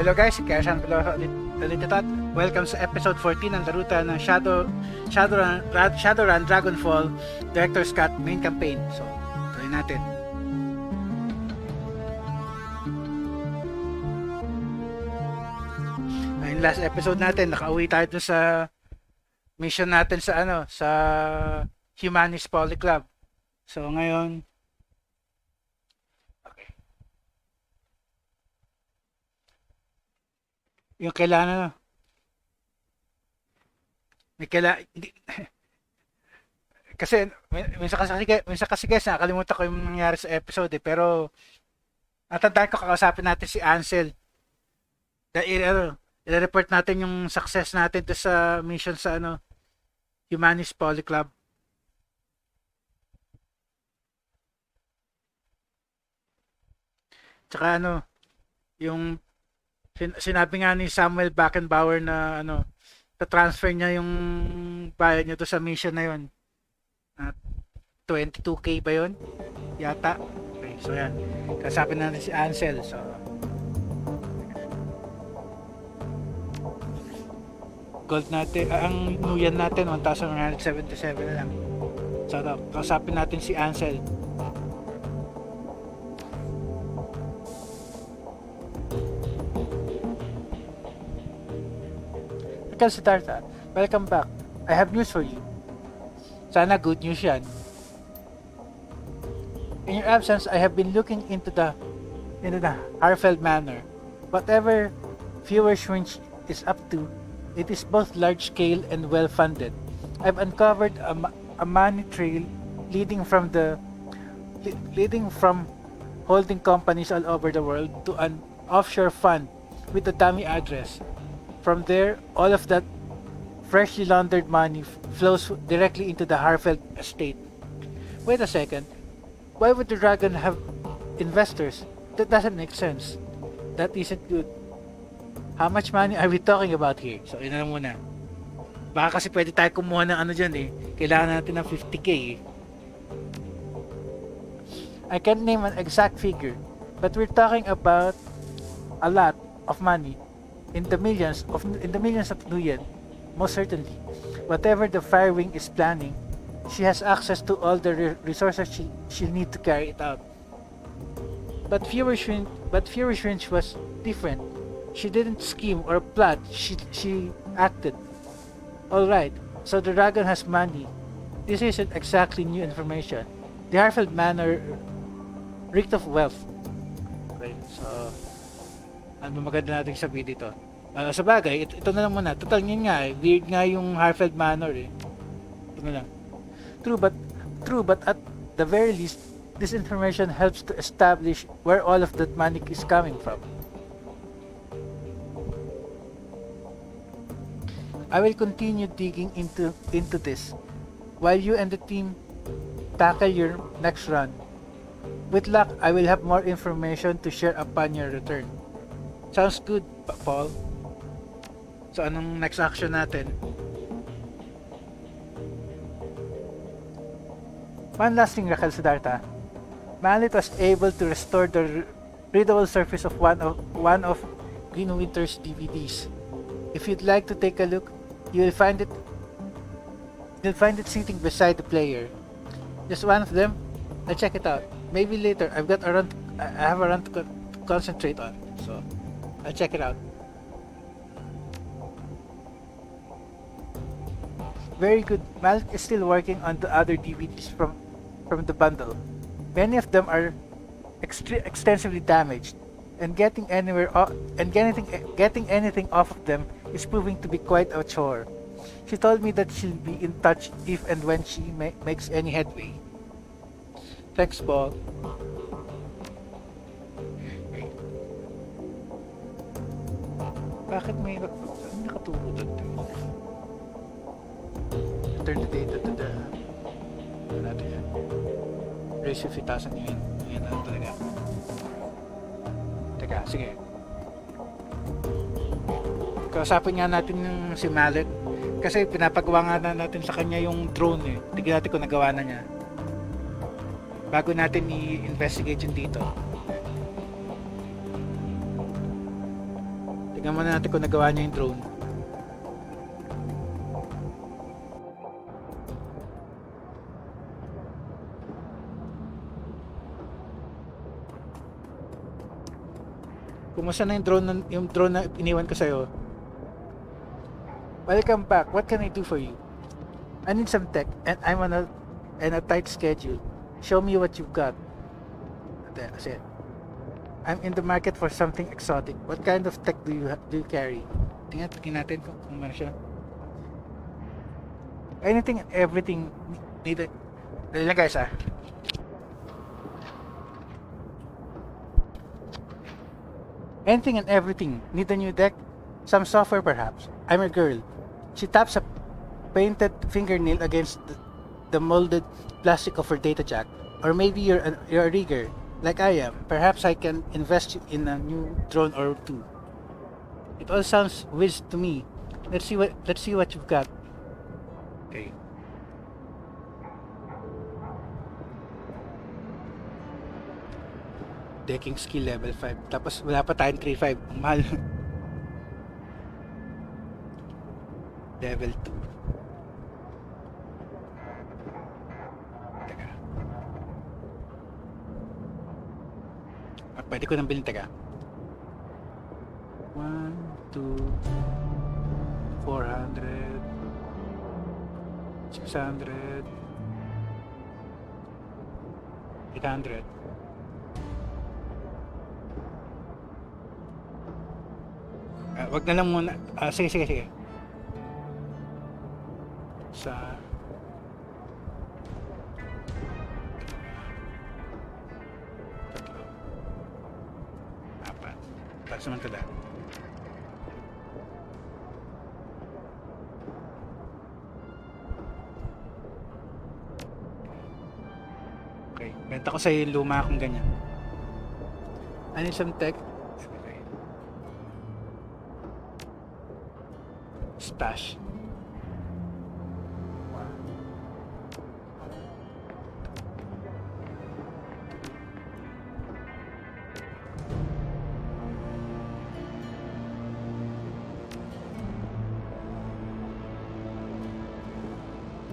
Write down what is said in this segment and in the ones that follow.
Hello guys, kaya saan pala ulit ito at welcome sa episode 14 ng laruta ng Shadowrun Dragonfall Director's Cut main campaign. So, tuloy natin. Ayun, last episode natin, nakauwi tayo dun sa mission natin sa sa Humanist Poly Club. So, ngayon, yung kailangan may kailangan kasi minsan kasi guys nakalimutan ko yung nangyari sa episode pero natandaan ko kakausapin natin si Ansel dahil i-report natin yung success natin to sa mission sa Humanist Poly Club. Tsaka yung sinabi nga ni Samuel Backenbauer na ta-transfer niya yung bayad niya to sa mission na yun. 22k ba yun? Yata. Okay, so yan. Kasapin natin si Ansel. So, gold natin, ang nuyan natin 1,177 na lang. So, kasapin natin si Ansel. Siddhartha, welcome back. I have news for you. Sana good news yan. In your absence, I have been looking into the Harfeld Manor. Whatever Feuerschwinch is up to, it is both large-scale and well-funded. I've uncovered a money trail leading from holding companies all over the world to an offshore fund with a dummy address. From there, all of that freshly laundered money flows directly into the Harfeld estate. Wait a second. Why would the dragon have investors? That doesn't make sense. That isn't good. How much money are we talking about here? So, yun na muna. Baka kasi pwede tayo kumuha ng dyan eh. Kailangan natin ng 50k eh. I can't name an exact figure, but we're talking about a lot of money. In the millions of nuyen, most certainly. Whatever the Firewing is planning, she has access to all the resources she'll need to carry it out. But Feuerschwinch was different. She didn't scheme or plot, she acted. Alright, so the dragon has money. This isn't exactly new information. The Harfeld Manor reeked of wealth. Okay, so ano maganda natin sabihin dito? Sa bagay, ito na lang muna. Total yun nga eh. Weird nga yung Harfeld Manor eh. Ito na lang. True, but at the very least, this information helps to establish where all of that money is coming from. I will continue digging into this while you and the team tackle your next run. With luck, I will have more information to share upon your return. Sounds good, Paul. So, anong next action natin? One last thing, Raquel Siddhartha. Mallet was able to restore the readable surface of one of Greenwinter's DVDs. If you'd like to take a look, you'll find it sitting beside the player. Just one of them? I'll check it out. Maybe later. I have a run to concentrate on. So, I'll check it out. Very good. Malik is still working on the other DVDs from the bundle. Many of them are extensively damaged, and getting anything off of them is proving to be quite a chore. She told me that she'll be in touch if and when she makes any headway. Thanks, Paul. Bakit may nakaturo doon? Return the data to the natin yan. Ratio 50,000 yun. Yan na talaga. Teka, sige. Kausapin nga natin yung si Mallet. Kasi pinapagawa nga natin sa kanya yung drone eh. Tignan natin kung nagawa na niya. Bago natin i-investigate yung dito. Tingnan muna natin kung nagawa niya yung drone. Kumusta na yung drone na iniwan ko sa'yo? Welcome back. What can I do for you? I need some tech and I'm on a tight schedule. Show me what you've got. That's it. I'm in the market for something exotic. What kind of tech do you carry? Tingnan natin kung meron siya. Anything and everything needed. Dali lang guys Anything and everything. Need a new deck? Some software perhaps. I'm a girl. She taps a painted fingernail against the molded plastic of her data jack. Or maybe you're a rigger, like I am. Perhaps I can invest you in a new drone or two. It all sounds whiz to me. Let's see what you've got. Okay. Decking skill level 5. Tapos wala pa tayong 3-5. Ang mahal. Level 2. Teka. Pwede ko nang bilhin. Teka. 1, 2, 400, 600, 800. Wag na lang muna. Sige. Sa tatlo, apat. Tapos naman tala. Okay. Benta ko sa yung luma akong ganyan. I need some tech. Stash.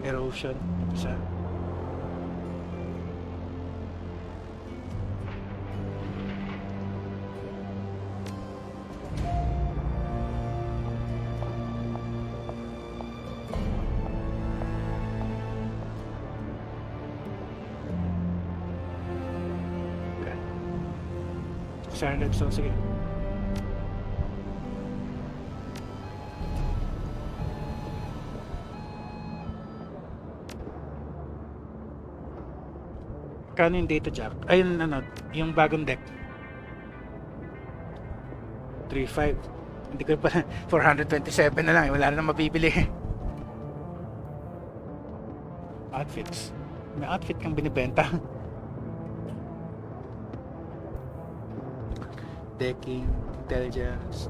Erosion. Isa. So sige. Kano yung data jack? Ayun yung bagong deck. 3.5. Hindi ko pa 427 na lang. Wala na mabibili. Outfits. May outfit kang binibenta. Decking, intelligence,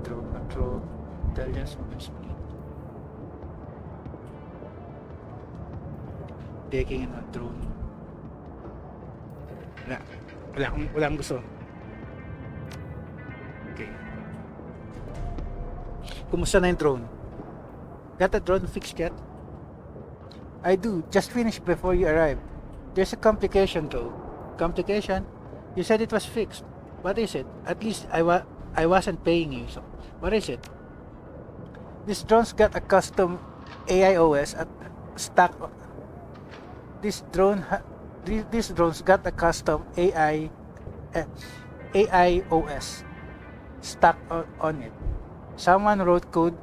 drone control, intelligence, movement speed. Decking and drone. Wala akong gusto. Okay. Kumusta na yung drone? Got a drone fixed yet? I do. Just finished before you arrived. There's a complication though. Complication? You said it was fixed. What is it? At least I wasn't paying you, so what is it? This drone's got a custom AIOS at stack. This drone's got a custom AIOS stuck on it. Someone wrote code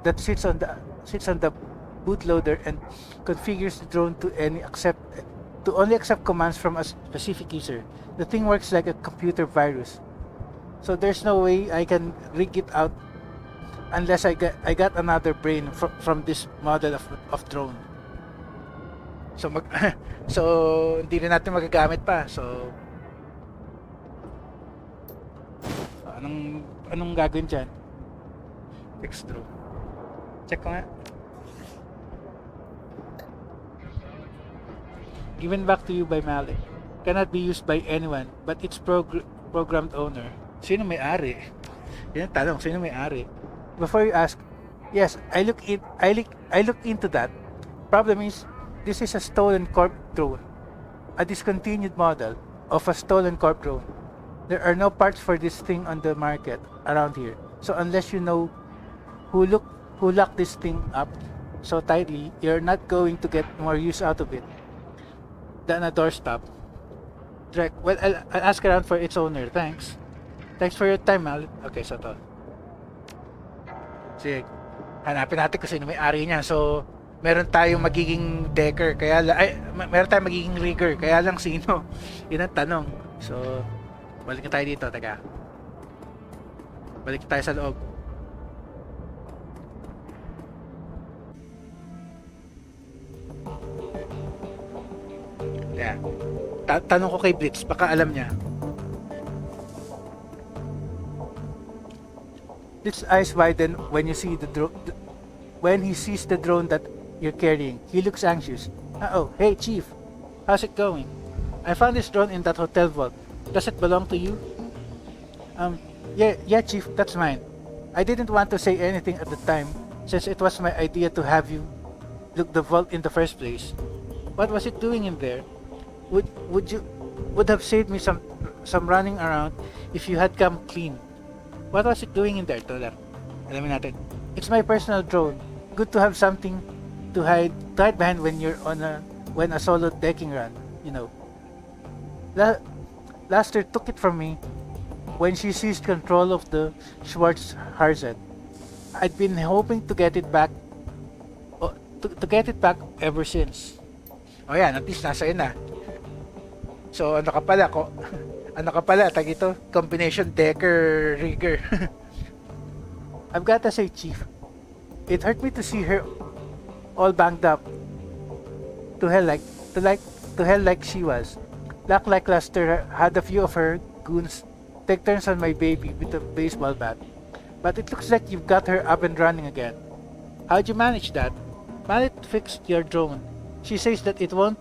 that sits on the bootloader and configures the drone to only accept commands from a specific user. The thing works like a computer virus, so there's no way I can rig it out unless I got another brain from this model of drone. So so hindi rin natin magagamit pa. So anong gagawin dyan? Fix drone. Check ko nga. Given back to you by Malik. Cannot be used by anyone but its programmed owner. Sino may-ari? Yan ang tanong, sino may-ari? Before you ask, yes, I look into that. Problem is, this is a stolen corp drone. A discontinued model of a stolen corp drone. There are no parts for this thing on the market around here. So unless you know who locked this thing up so tightly, you're not going to get more use out of it than a doorstop. Drek, well, I'll ask around for its owner. Thanks. Thanks for your time, Mal. Okay, so to. Sige, hanapin natin kung sino may-ari niya. So, meron tayong magiging decker, meron tayong magiging rigger, kaya lang sino? Yun ang tanong. So, balik tayo dito, taga. Balik tayo sa loob. Yeah. Tanong ko kay Blitz, baka alam niya. Blitz's eyes widen when you see when he sees the drone that you're carrying. He looks anxious. Uh-oh, hey Chief, how's it going? I found this drone in that hotel vault. Does it belong to you? Yeah, Chief, that's mine. I didn't want to say anything at the time, since it was my idea to have you look the vault in the first place. What was it doing in there? Would have saved me some running around if you had come clean. What was it doing in there, Tolar? Alamin natin. It's my personal drone. Good to have something to hide behind when you're when a solo decking run, you know. Laster took it from me when she seized control of the Schwartz Harzet. I'd been hoping to get it back ever since. Oh yan, at least nasa na. So ano ka pala, tag ito, combination decker rigger. I've gotta say, Chief, it hurt me to see her all banged up to hell like she was. Lackluster had a few of her goons take turns on my baby with a baseball bat. But it looks like you've got her up and running again. How'd you manage that? Mallet fixed your drone. She says that it won't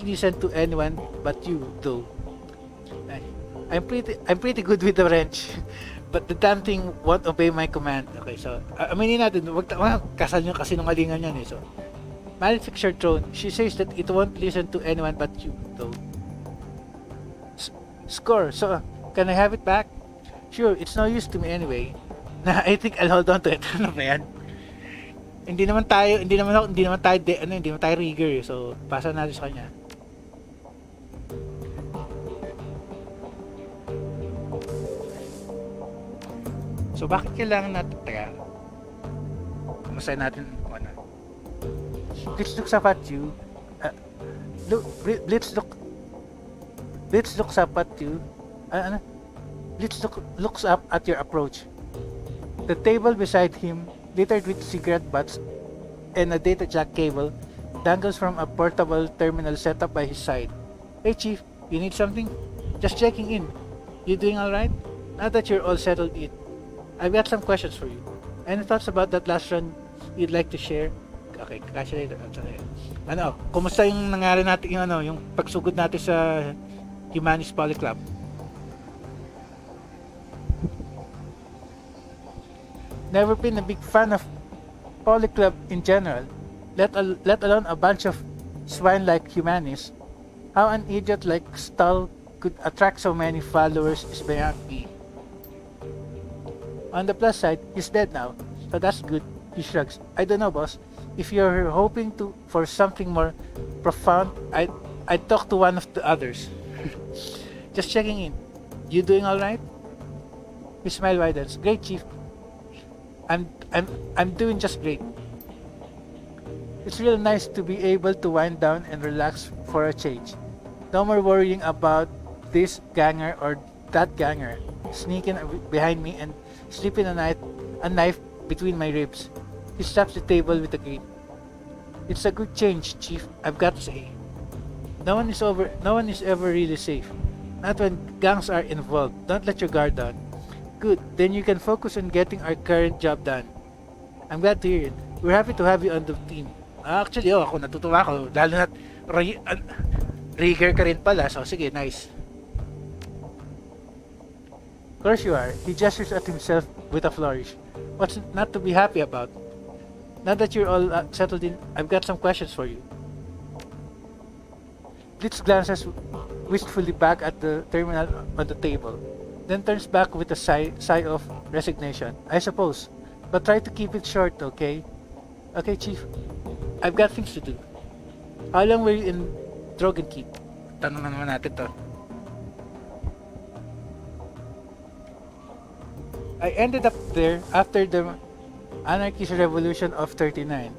listen to anyone but you, though. I'm pretty good with the wrench, but the damn thing won't obey my command. Okay, so aminin natin, wag kasal yung kasinungalingan yan eh. So, Mallet fixed your drone. She says that it won't listen to anyone but you, though. Score. So, can I have it back? Sure, it's no use to me anyway. I think I'll hold on to it. Ano ba yan? Hindi naman tayo rigger, so pasa natin sa kanya. So bakit kailangan natin masaya natin kung ano. Blitz looks up at you. Blitz looks up at you. Blitz looks up at your approach. The table beside him, littered with cigarette butts and a data jack cable, dangles from a portable terminal set up by his side. Hey Chief, you need something? Just checking in. You doing alright? Now that you're all settled in, I've got some questions for you. Any thoughts about that last run you'd like to share? Okay, kasya later. Ano, kumusta yung nangyari natin yung pagsugod natin sa Humanis Poly Club? Never been a big fan of Poly Club in general, let alone a bunch of swine like Humanis. How an idiot like Stull could attract so many followers is beyond me. On the plus side, he's dead now, so that's good. He shrugs. I don't know, boss. If you're hoping for something more profound, I'd talk to one of the others. Just checking in. You doing all right? His smile widens. Great, Chief. I'm doing just great. It's real nice to be able to wind down and relax for a change. No more worrying about this ganger or that ganger sneaking behind me and slipping a knife between my ribs. He slaps the table with a grin. It's a good change, Chief, I've got to say. No one is ever really safe. Not when gangs are involved. Don't let your guard down. Good, then you can focus on getting our current job done. I'm glad to hear it. We're happy to have you on the team. Actually, ako natutuwa ako. Lalo na rigger ka rin pala. So, sige, nice. Of course you are. He gestures at himself with a flourish. What's not to be happy about? Now that you're all settled in, I've got some questions for you. Blitz glances wistfully back at the terminal on the table, then turns back with a sigh of resignation. I suppose, but try to keep it short, okay? Okay, Chief. I've got things to do. How long were you in Drogenkeep? Tanong na naman natin to. I ended up there after the anarchist revolution of 39.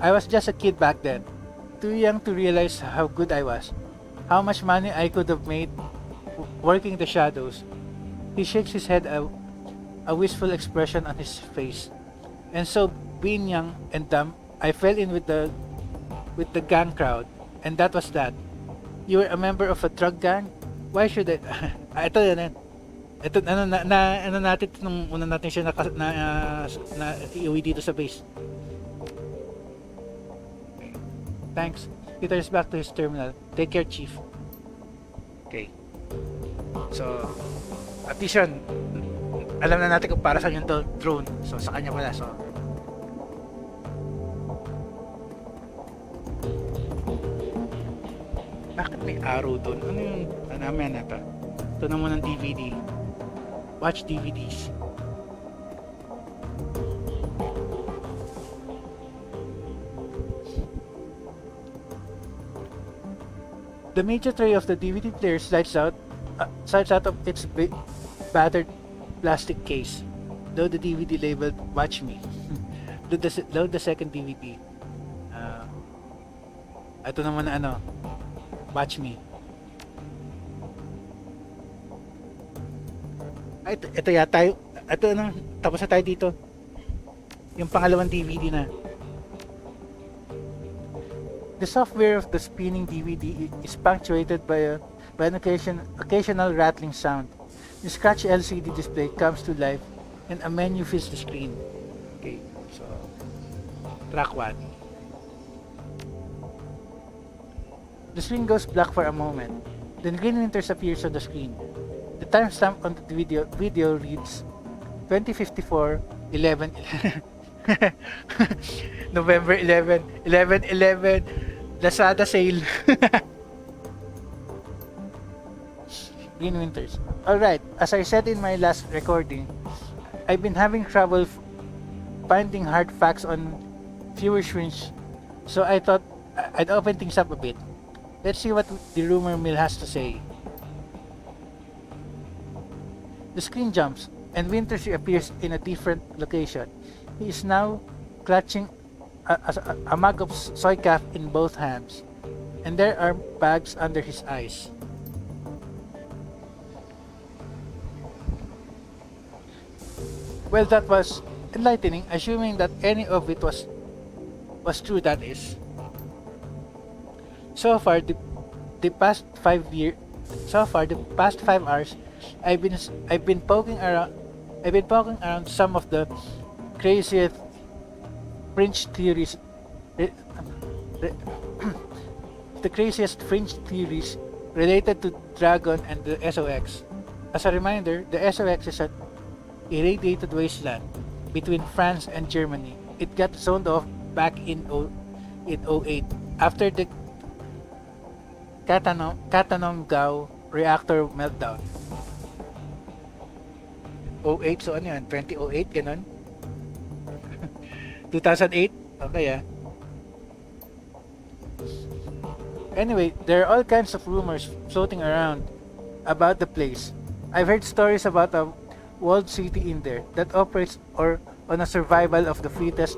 I was just a kid back then, too young to realize how good I was, how much money I could have made working the shadows. He shakes his head, a wistful expression on his face. And so, being young and dumb, I fell in with the gang crowd, and that was that. You were a member of a drug gang? Why should I? Ito yan. Ito ano natin nung una natin siya na iuwi dito sa base. Thanks. He turns back to his terminal. Take care, Chief. Okay. So, at least yun, alam na natin kung para saan yung drone. So, sa kanya pala. So, bakit may arrow doon? Ano yung namin na ito? Ito na muna ng DVD. Watch DVDs. The major tray of the DVD player slides out of its battered plastic case. Load the DVD labeled "Watch Me." Load the second DVD. Ito naman na ano, "Watch Me." Ito yata ito ano, tapos na tayo dito. Yung pangalawang DVD na. The software of the spinning DVD is punctuated by an occasional rattling sound. The scratchy LCD display comes to life and a menu fills the screen. Okay, so track 1. The screen goes black for a moment. Then Green Winters appears on the screen. The timestamp on the video reads 2054 11 November 11 11 Lazada sale. Green Winters. Alright, as I said in my last recording, I've been having trouble finding hard facts on viewer swings, so I thought I'd open things up a bit. Let's see what the rumor mill has to say. The screen jumps, and Winters appears in a different location. He is now clutching a mug of soy calf in both hands, and there are bags under his eyes. Well, that was enlightening, assuming that any of it was true, that is. So far, the past 5 hours, I've been poking around some of the craziest fringe theories related to Dragon and the SOX. As a reminder, the SOX is an irradiated wasteland between France and Germany. It got zoned off back in 08 after the Katanong-Gao reactor meltdown. 08, so ano yan? 2008, ganun? 2008? Okay, Anyway, there are all kinds of rumors floating around about the place. I've heard stories about a walled city in there that operates on a survival of the fittest,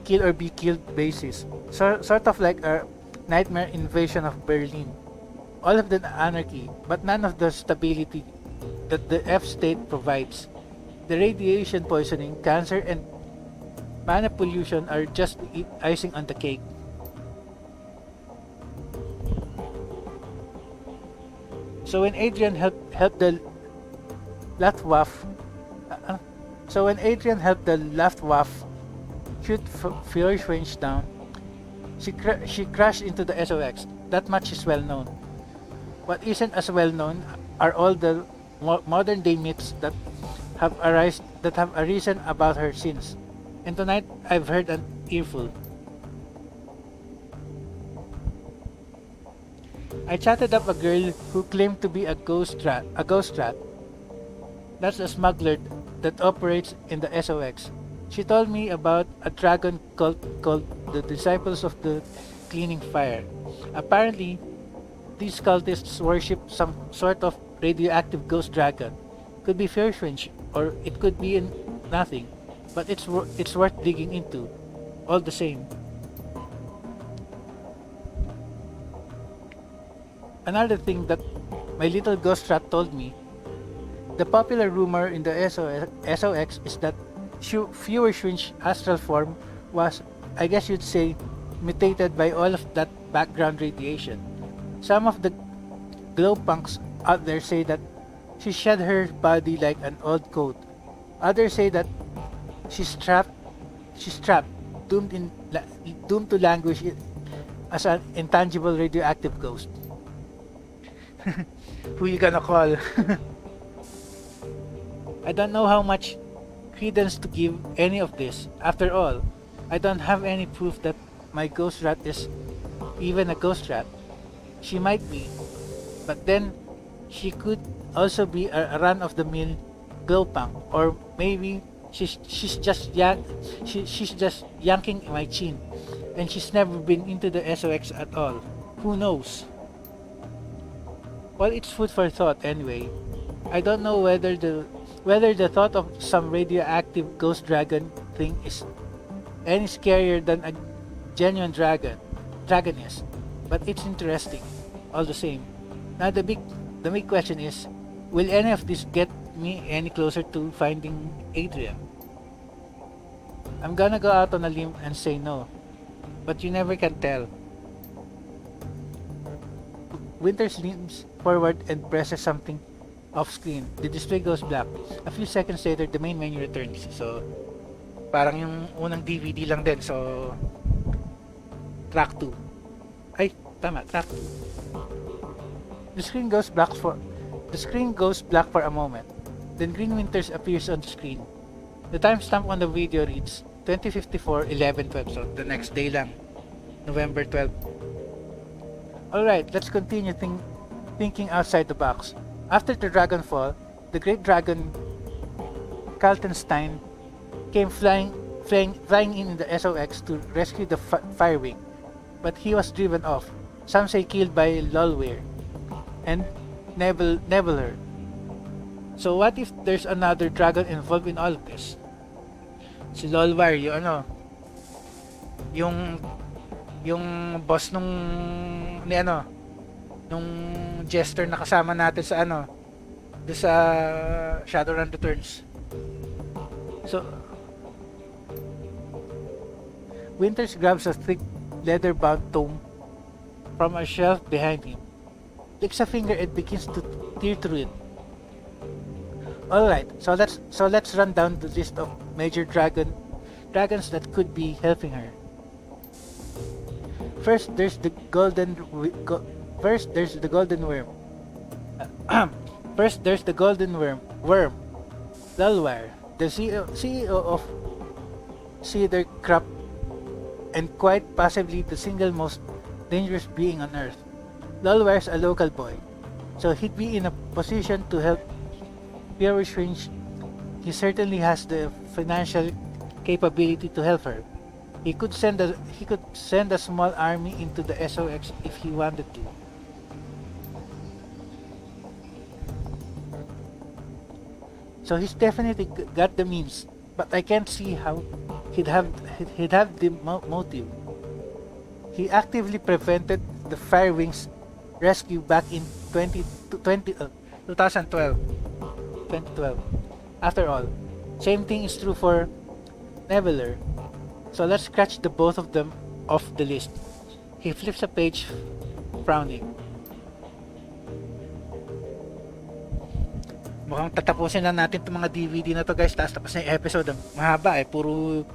kill or be killed basis. Sort of like a nightmare invasion of Berlin. All of the anarchy, but none of the stability that the F state provides. The radiation poisoning, cancer, and mana pollution are just icing on the cake. So when Adrian helped the Luftwaffe shoot Feuerschwench down, she crashed into the SOX. That much is well known. What isn't as well known are all the modern day myths that have arisen about her since. And tonight I've heard an earful. I chatted up a girl who claimed to be a ghost rat. That's a smuggler that operates in the SOX. She told me about a dragon cult called the Disciples of the Cleaning Fire. Apparently, these cultists worship some sort of radioactive ghost dragon. Could be fringe, or it could be nothing, but it's worth digging into, all the same. Another thing that my little ghost rat told me, the popular rumor in the SOX is that Viewer Shrin's astral form was, I guess you'd say, mutated by all of that background radiation. Some of the glow punks out there say that she shed her body like an old coat. Others say that she's trapped, doomed to languish as an intangible radioactive ghost. Who you gonna call? I don't know how much credence to give any of this. After all, I don't have any proof that my ghost rat is even a ghost rat. She might be, but then she could also be a run-of-the-mill glowpunk, or maybe she's just yanking my chin, and she's never been into the SOX at all. Who knows? Well, it's food for thought anyway. I don't know whether the thought of some radioactive ghost dragon thing is any scarier than a genuine dragon is, but it's interesting all the same. Now the big question is, will any of this get me any closer to finding Adrian? I'm gonna go out on a limb and say no, but you never can tell. Winters leans forward and presses something off screen. The display goes black. A few seconds later, the main menu returns. So, parang yung unang DVD lang din. So, track 2. Ay, tama, track 2. The screen goes black for a moment. Then Green Winters appears on the screen. The timestamp on the video reads 2054 11/12. So, the next day lang. November 12. Alright, let's continue thinking outside the box. After the Dragonfall, the great dragon Kaltenstein came flying in the SOX to rescue the Firewing, but he was driven off. Some say killed by Lulware and Nebular. So what if there's another dragon involved in all of this? Si Lulware, yung boss nung jester na kasama natin sa sa Shadowrun Returns. So Winters grabs a thick leather-bound tome from a shelf behind him, licks a finger and begins to tear through it. Alright, so let's run down the list of major dragons that could be helping her. First, there's the golden worm. First, there's the golden worm, Lulware, the CEO of Cedar Crop, and quite possibly the single most dangerous being on Earth. Lulware's a local boy, so he'd be in a position to help Pure Strange. He certainly has the financial capability to help her. He could send a small army into the SOX if he wanted to. So he's definitely got the means, but I can't see how he'd have the motive. He actively prevented the Firewings rescue back in 2012. After all, same thing is true for Nebular. So let's scratch the both of them off the list. He flips a page, frowning. Mukhang tatapusin na natin itong mga DVD na to, guys. Tapos na yung episode. Mahaba puro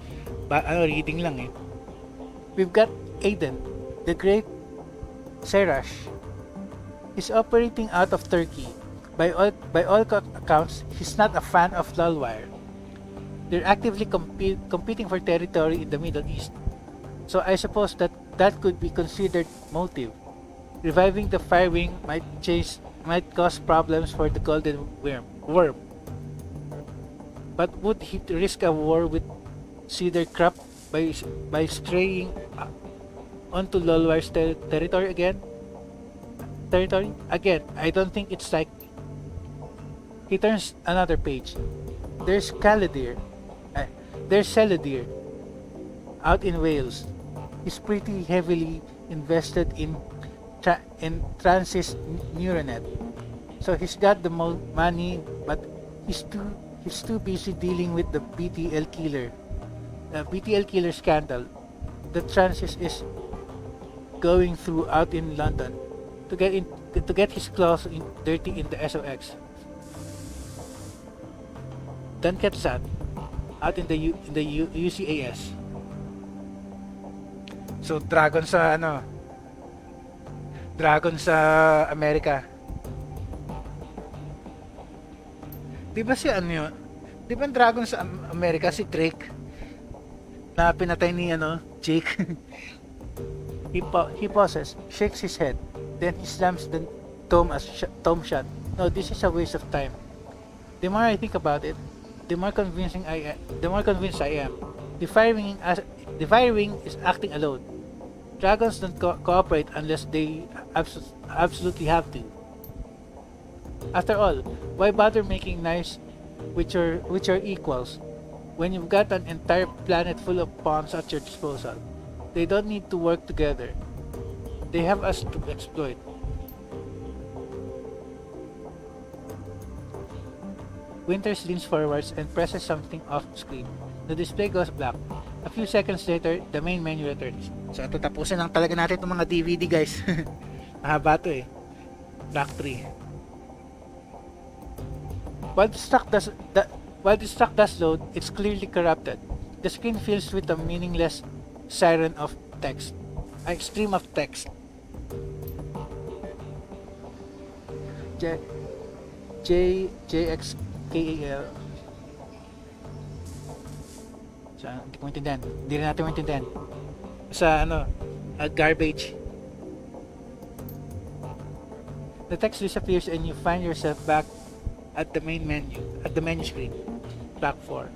reading lang We've got Aiden, the great Serash. He's operating out of Turkey. By all accounts, he's not a fan of Lulwire. They're actively competing for territory in the Middle East. So I suppose that could be considered motive. Reviving the Firewing might cause problems for the Golden Worm. But would he risk a war with Cedar Crop by straying onto Lulwire's territory again? I don't think it's likely. He turns another page. There's Celadir out in Wales. He's pretty heavily invested in Transys Neuronet. So he's got the money, but he's too busy dealing with the BTL killer scandal that Transys is going through out in London to get his claws dirty in the SOX. Dunketsan out in the UCAS. So Dragon sa Amerika. Di ba si yun? Di ba ang Dragon sa Amerika si Drake na pinatay ni Jake? He pauses, shakes his head, then he slams the tome shut. No, this is a waste of time. The more I think about it, the more convinced I am. The Firewing is acting alone. Dragons don't cooperate unless they absolutely have to. After all, why bother making nice with your equals when you've got an entire planet full of pawns at your disposal? They don't need to work together. They have us to exploit. Winters leans forwards and presses something off screen. The display goes black. A few seconds later, the main menu returns. So ito, tapusin lang talaga natin itong mga DVD, guys. Mahaba to eh. Black 3. While the stock does load, it's clearly corrupted. The screen fills with a meaningless siren of text. A stream of text. JXKAL. So, hindi ko maintindihan. Hindi rin natin maintindihan. Sa garbage. The text disappears and you find yourself back at the main menu, at the menu screen. Black 4.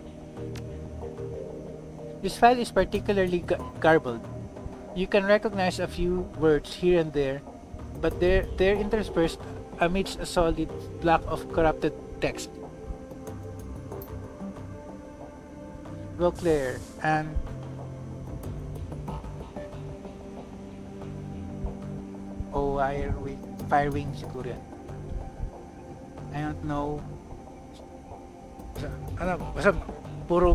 This file is particularly garbled. You can recognize a few words here and there, but they're interspersed amidst a solid block of corrupted text. Vauclair and Firewing siguro yan. I don't know. Basta puro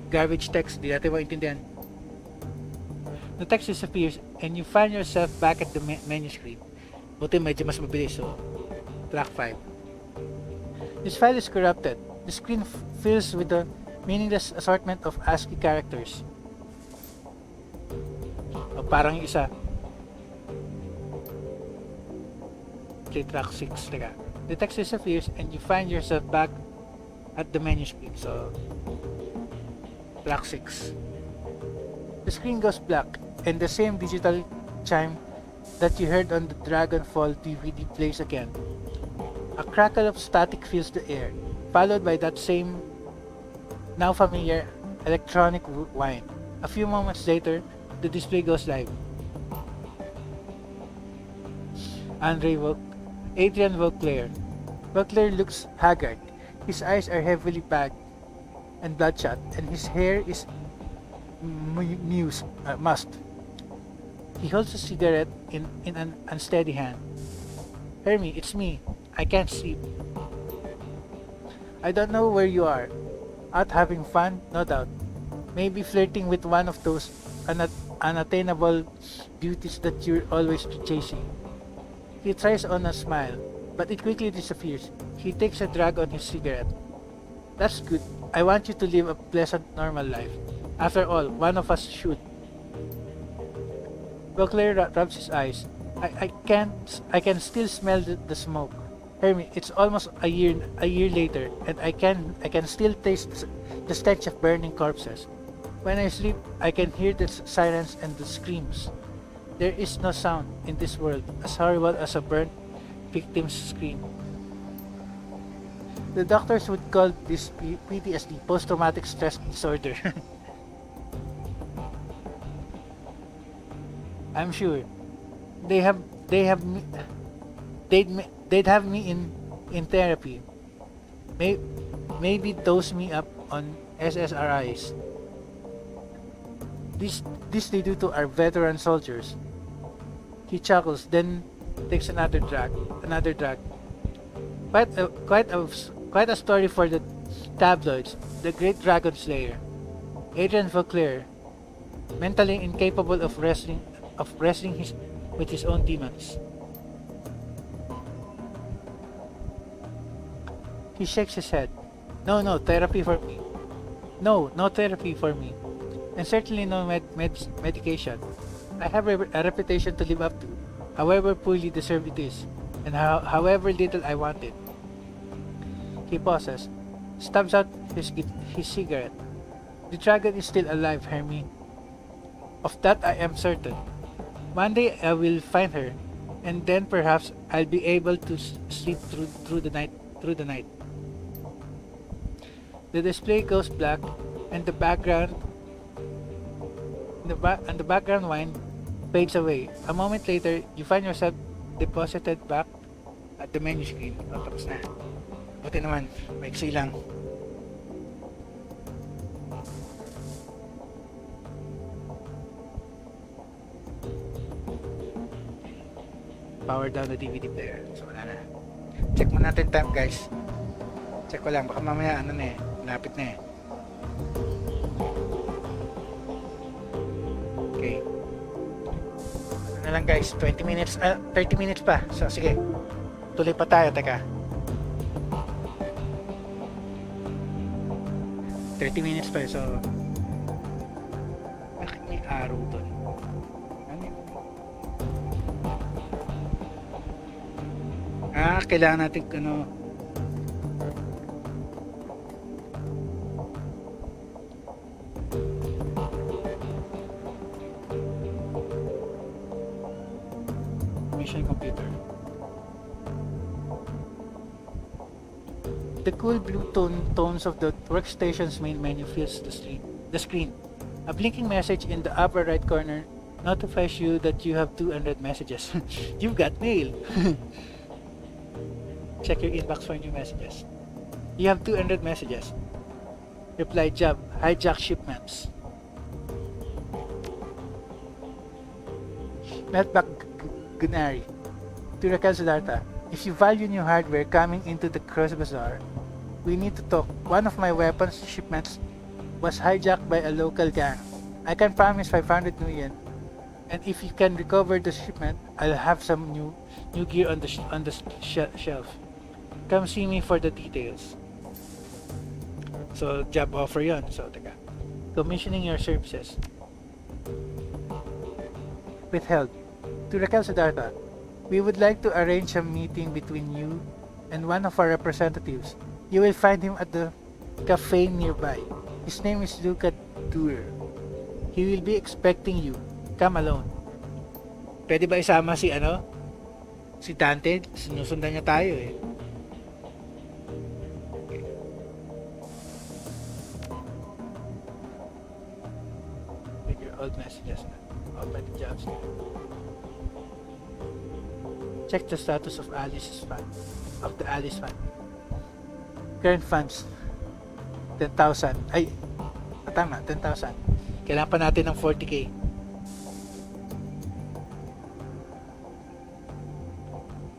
garbage text, di natin maintindihan. The text disappears and you find yourself back at the menu screen. Buti medyo mas mabilis, so track 5. This file is corrupted. The screen fills with a meaningless assortment of ASCII characters. O parang yung isa. Okay, track 6. Teka. The text disappears and you find yourself back at the menu screen. So, track 6. The screen goes black and the same digital chime that you heard on the Dragonfall DVD plays again. A crackle of static fills the air, followed by that same, now familiar, electronic whine. A few moments later, the display goes live. Adrian Vauclair. Vauclair looks haggard. His eyes are heavily bagged and bloodshot, and his hair is mussed. He holds a cigarette in an unsteady hand. Hermie, it's me. I can't sleep. I don't know where you are. Out having fun, no doubt. Maybe flirting with one of those unattainable beauties that you're always chasing. He tries on a smile, but it quickly disappears. He takes a drag on his cigarette. That's good. I want you to live a pleasant, normal life. After all, one of us should. Vauclair rubs his eyes. I can still smell the smoke. Hermie, it's almost a year later, and I can still taste the stench of burning corpses. When I sleep, I can hear the sirens and the screams. There is no sound in this world as horrible as a burnt victim's scream. The doctors would call this PTSD, post-traumatic stress disorder. I'm sure they have me, they'd have me in therapy. May, maybe dose me up on SSRIs. This they do to our veteran soldiers. He chuckles, then takes another drag. Quite a story for the tabloids. The Great Dragon Slayer, Adrian Vauclair, mentally incapable of wrestling with his own demons. He shakes his head. No therapy for me. No therapy for me. And certainly no medication. I have a reputation to live up to, however poorly deserved it is, and however little I want it. He pauses, stabs out his cigarette. The dragon is still alive, Hermie. Of that I am certain. One day I will find her, and then perhaps I'll be able to sleep through the night. The display goes black, and the background wine fades away. A moment later, you find yourself deposited back at the menu screen. Tapos na. Buti naman, maiksi lang. Power down the DVD player. So wala na. Check mo natin time, guys. Check ko lang, baka mamaya lapit na eh. Okay. Ano na lang guys, 30 minutes pa. So sige, tuloy pa tayo, teka. 30 minutes pa, so bakit may arrow doon? Ano yun? Kailangan natin mission computer. The cool blue tones of the workstation's main menu fills the screen. A blinking message in the upper right corner notifies you that you have 200 messages. You've got mail. Check your inbox for new messages. You have 200 messages. Reply job, hijack shipments. Meltback Gunari. To Raquel Siddhartha. If you value new hardware coming into the Cross Bazaar, we need to talk. One of my weapons shipments was hijacked by a local gang. I can promise 500 million, and if you can recover the shipment, I'll have some new gear on the shelf. Come see me for the details. So job offer yon. So teka. Commissioning your services. Withheld. To Raquel Siddhartha. We would like to arrange a meeting between you and one of our representatives. You will find him at the cafe nearby. His name is Luca Duer. He will be expecting you. Come alone. Pwede ba isama si Si Dante? Sinusundan niya tayo eh. Okay. With your old messages na. Open the jobs na. Check the status of Alice fund. Current funds 10,000. Ay, tama, 10,000. Kailangan pa natin ng 40k.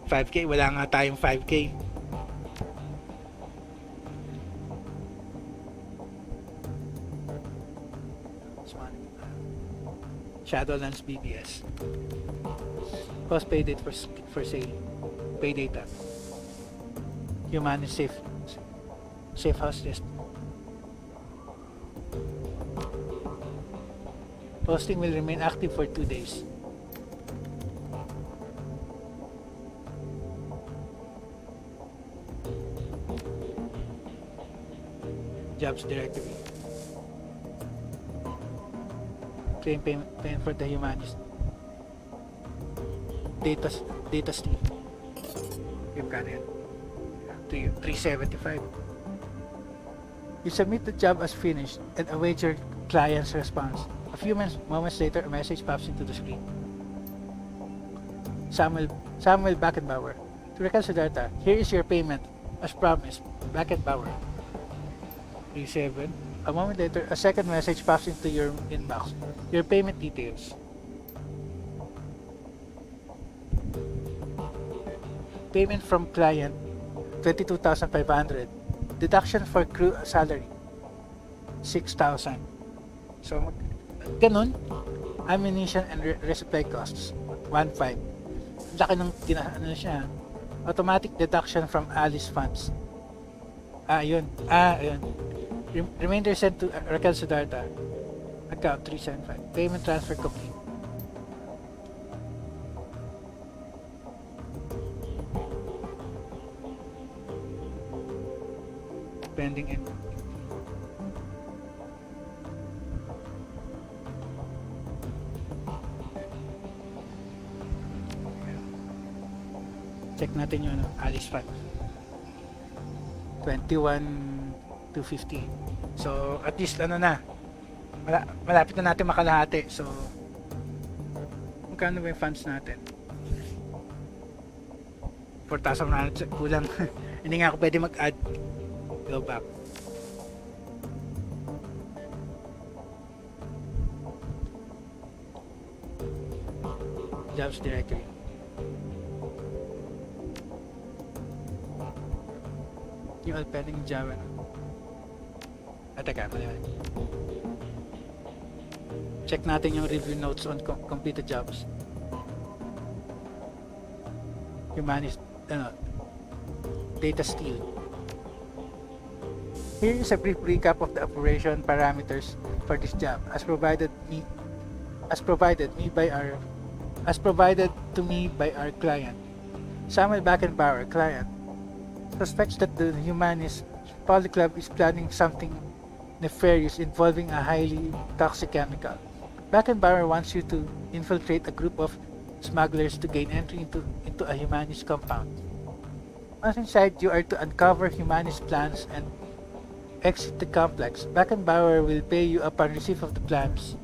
$5k, wala nga tayong 5k. Shadowlands BBS. Cost pay date for sale. Pay data. Human is safe house list. Posting will remain active for 2 days. jobs directory. Claim payment for the humanist. Data steal. Yung kanya yan. To you, 375. You submit the job as finished and await your client's response. A few moments later, a message pops into the screen. Samuel Beckenbauer. To reconcile data, here is your payment. As promised, Beckenbauer. 37. A moment later, a second message pops into your inbox. Your payment details. Payment from client, 22,500. Deduction for crew salary, 6,000. So, ganun. Ammunition and resupply costs, 1,500. Laki ng ano siya. Automatic deduction from Alice funds. Ayun. Remainder sent to Raquel Siddhartha. Account 375. Payment transfer complete. Pending in. Check natin yung Alice Fund. 21,250. So, at least na. Malapit na natin makalahati. So, magkano ba yung funds natin? 4,100 kulang. Hindi nga ako pwede mag-add. Go back. Jobs directory. Yung all pending job. Teka, mali. Check natin yung review notes on completed jobs. Humanist, data steal. Here is a brief recap of the operation parameters for this job as provided to me by our client. Samuel Beckenbauer, client, suspects that the humanist polyclub is planning something nefarious involving a highly toxic chemical. Beckenbauer wants you to infiltrate a group of smugglers to gain entry into a humanist compound. Once inside, you are to uncover humanist plans and exit the complex. Beckenbauer will pay you upon receipt of the plans.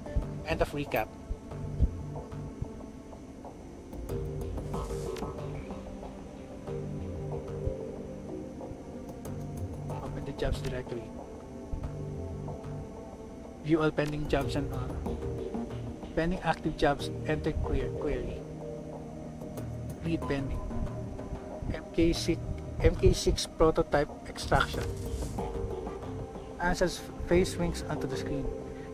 End of recap. Open the jobs directory. View all pending jobs and pending active jobs. Enter query. Read pending. MK6 prototype extraction. Answer's face winks onto the screen.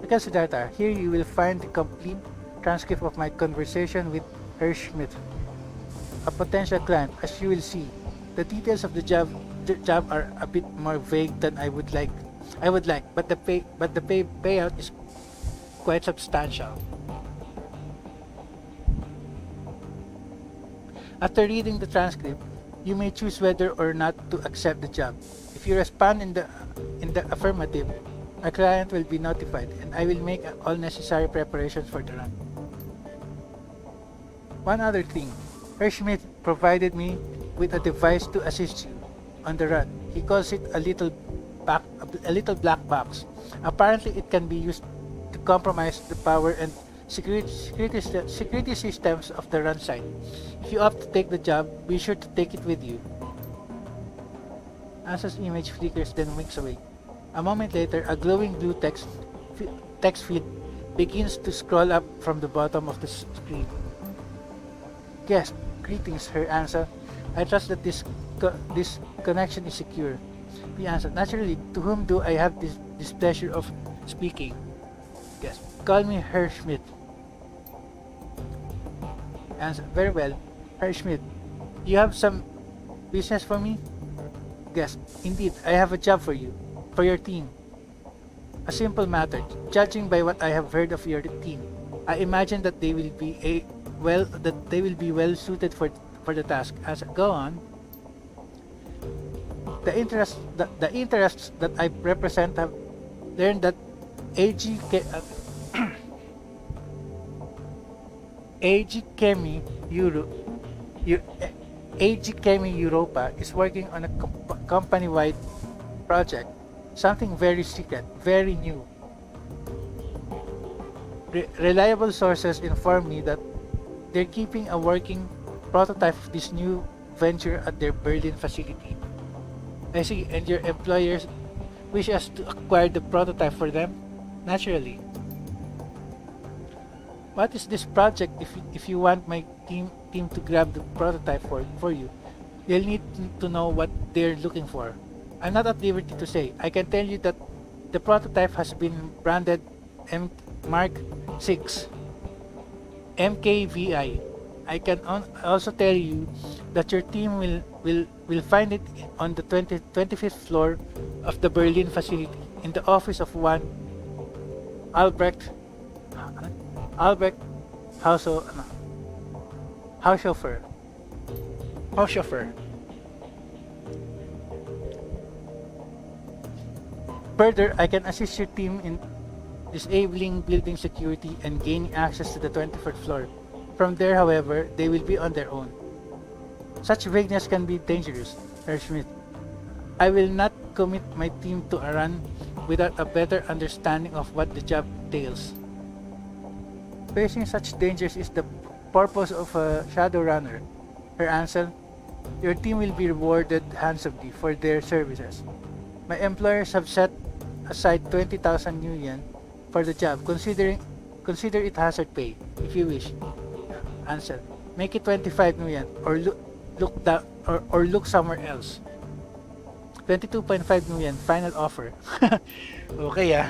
Because data, here you will find the complete transcript of my conversation with Herschmidt, a potential client. As you will see, the details of the job are a bit more vague than I would like, but the payout is quite substantial. After reading the transcript, you may choose whether or not to accept the job. If you respond in the affirmative, our client will be notified and I will make all necessary preparations for the run. One other thing, Herschmidt provided me with a device to assist you on the run. He calls it a little black box. Apparently, it can be used to compromise the power and security systems of the run site. If you opt to take the job, be sure to take it with you. Asa's image flickers, then winks away. A moment later, a glowing blue text feed begins to scroll up from the bottom of the screen. Guest, greetings, Her Ansa. I trust that this connection is secure. He answered, naturally, to whom do I have this pleasure of speaking? Guest, call me Herr Schmidt. Answer, very well, Herr Schmidt. You have some business for me? Guest, indeed, I have a job for you, for your team. A simple matter, judging by what I have heard of your team. I imagine that they will be well suited for the task. As go on. The interests that I represent have learned that AG Chemi Euro, Eu- AG Chemi Europa is working on a company-wide project, something very secret, very new. Reliable sources inform me that they're keeping a working prototype of this new venture at their Berlin facility. I see, and your employers wish us to acquire the prototype for them? Naturally. What is this project if you want my team to grab the prototype for you? You'll need to know what they're looking for. I'm not at liberty to say. I can tell you that the prototype has been branded Mark 6 MKVI. I can also tell you that your team will find it on the 25th floor of the Berlin facility in the office of one Albrecht Haushofer. Further, I can assist your team in disabling building security and gaining access to the 24th floor. From there, however, they will be on their own. Such vagueness can be dangerous, Herr Schmidt. I will not commit my team to a run without a better understanding of what the job entails. Facing such dangers is the purpose of a Shadowrunner. Herr Ansel, your team will be rewarded handsomely for their services. My employers have set aside 20,000 yuan for the job. Consider it hazard pay, if you wish. Ansel, make it 25 million or look somewhere else. 22.5 million final offer. Okay ah.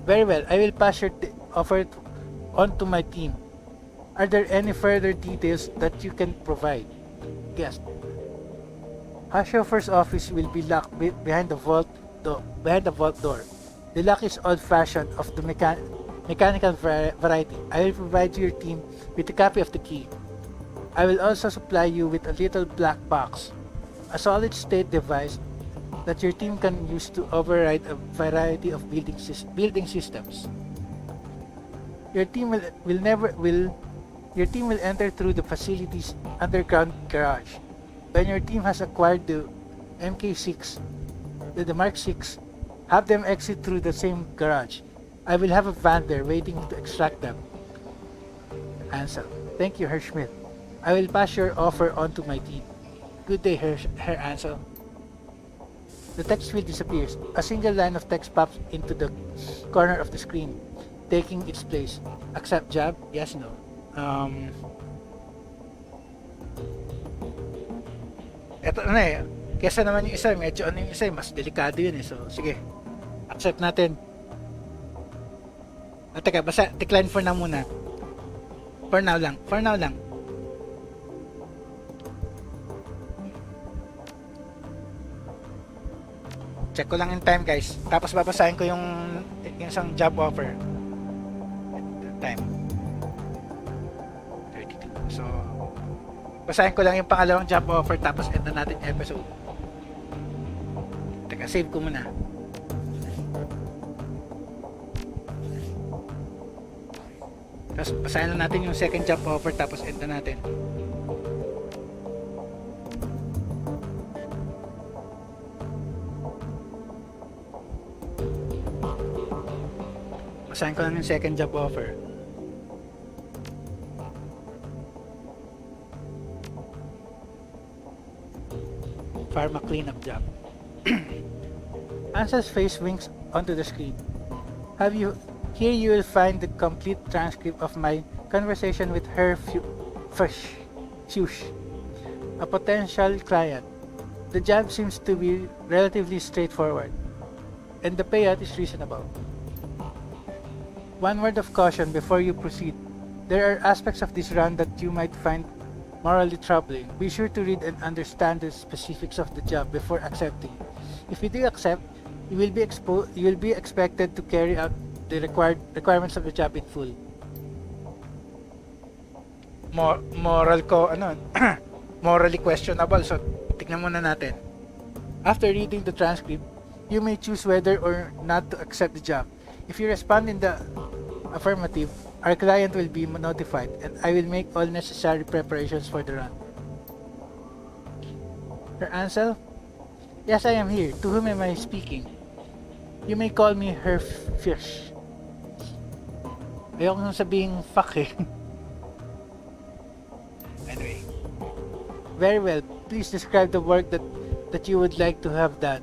Very well, I will pass your offer on to my team. Are there any further details that you can provide? Yes. Chauffeur's office will be locked behind the vault door. The lock is old-fashioned of the mechanical variety. I will provide your team with a copy of the key. I will also supply you with a little black box, a solid-state device that your team can use to override a variety of building systems. Your team will enter through the facility's underground garage. When your team has acquired the MK6, the Mark 6, have them exit through the same garage. I will have a van there waiting to extract them. Ansel, thank you, Herr Schmidt. I will pass your offer on to my team. Good day, Herr Ansel. The text field disappears. A single line of text pops into the corner of the screen, taking its place. Accept job? Yes, no. Eto na eh. Kesa naman yung isa, medyo ano yung isa, mas delikado yun eh. So, sige. Accept natin. Teka, basta decline for now muna. For now lang. Check ko lang in time, guys. Tapos babasahin ko yung isang job offer. Time 32. So basahin ko lang yung pangalawang job offer, tapos end na natin episode. Teka, save ko muna. Tapos basahin na natin yung second job offer, tapos end na natin. Basahin ko lang yung second job offer. Pharma cleanup job. Ansel's face winks onto the screen. Here you will find the complete transcript of my conversation with Herr Fuchs, a potential client. The job seems to be relatively straightforward, and the payout is reasonable. One word of caution before you proceed. There are aspects of this run that you might find morally troubling. Be sure to read and understand the specifics of the job before accepting. If you do accept, you will be expected to carry out the requirements of the job in full. moral ko, morally questionable. So, tignan muna natin. After reading the transcript, you may choose whether or not to accept the job. If you respond in the affirmative, our client will be notified and I will make all necessary preparations for the run. Her answer? Yes, I am here. To whom am I speaking? You may call me her fish. Ayoko nang sabihing fuck eh. Anyway. Very well. Please describe the work that you would like to have done.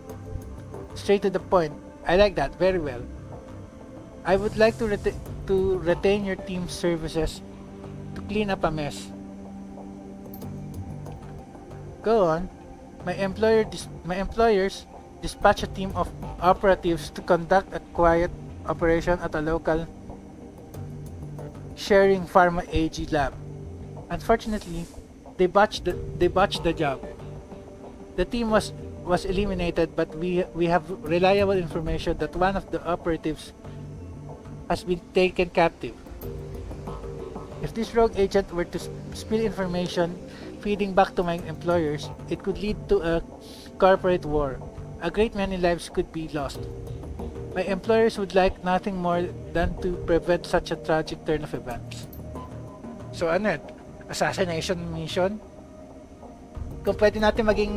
Straight to the point. I like that. Very well. I would like to retain your team's services to clean up a mess. Go on. My employers dispatch a team of operatives to conduct a quiet operation at a local sharing pharma AG lab. Unfortunately, they botched the job. The team was eliminated, but we have reliable information that one of the operatives has been taken captive. If this rogue agent were to spill information feeding back to my employers, it could lead to a corporate war. A great many lives could be lost. My employers would like nothing more than to prevent such a tragic turn of events. So ano, assassination mission? Kung pwede natin maging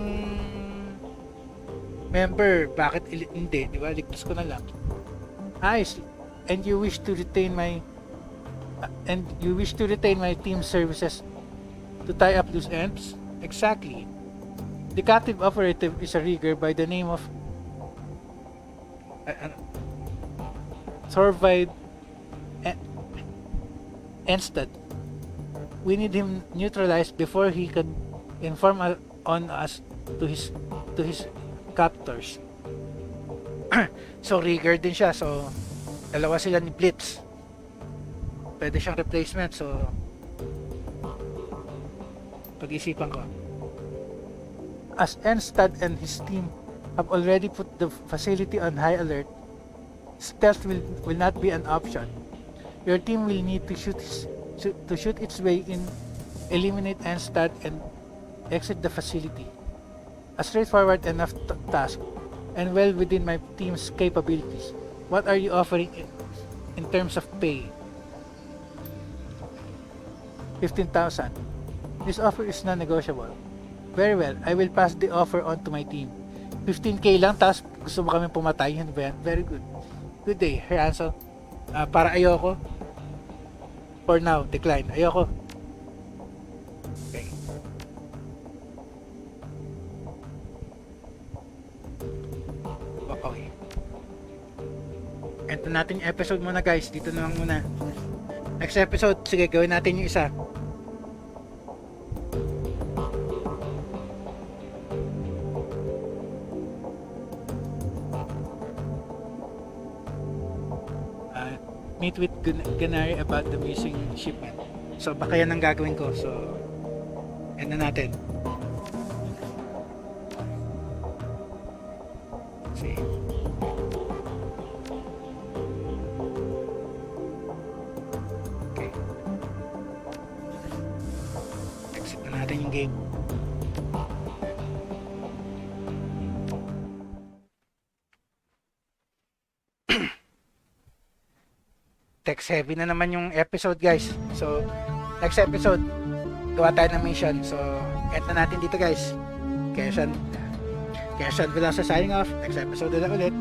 member, bakit hindi? Di ba? Ligtas ko na lang. Nice. And you wish to retain my team services to tie up loose ends? Exactly. The captive operative is a rigger by the name of Thorvald Enstad. We need him neutralized before he can inform on us to his captors. So rigger din siya, so dalawa sila ni Blitz. Pwede siyang replacement, so pag-isipan ko. As Enstad and his team have already put the facility on high alert, stealth will not be an option. Your team will need to shoot its way in, eliminate Enstad, and exit the facility. A straightforward enough task, and well within my team's capabilities. What are you offering in terms of pay? 15,000. This offer is non-negotiable. Very well, I will pass the offer on to my team. 15k lang, tapos gusto mo kami pumatay, yun ba yan? Very good. Good day, her answer. Para ayoko. For now, decline. Ayoko. Okay. Okay. Ento natin yung episode muna guys. Dito na lang muna. Next episode, sige, gawin natin yung isa. Meet with Ganari about the missing shipment. So baka yan ang gagawin ko. So end na natin. See. Okay. Exit na natin yung game. Text heavy na naman yung episode guys. So next episode gawa tayo ng mission. So end na natin dito guys. Kaya Sean Velosa signing off. Next episode na ulit.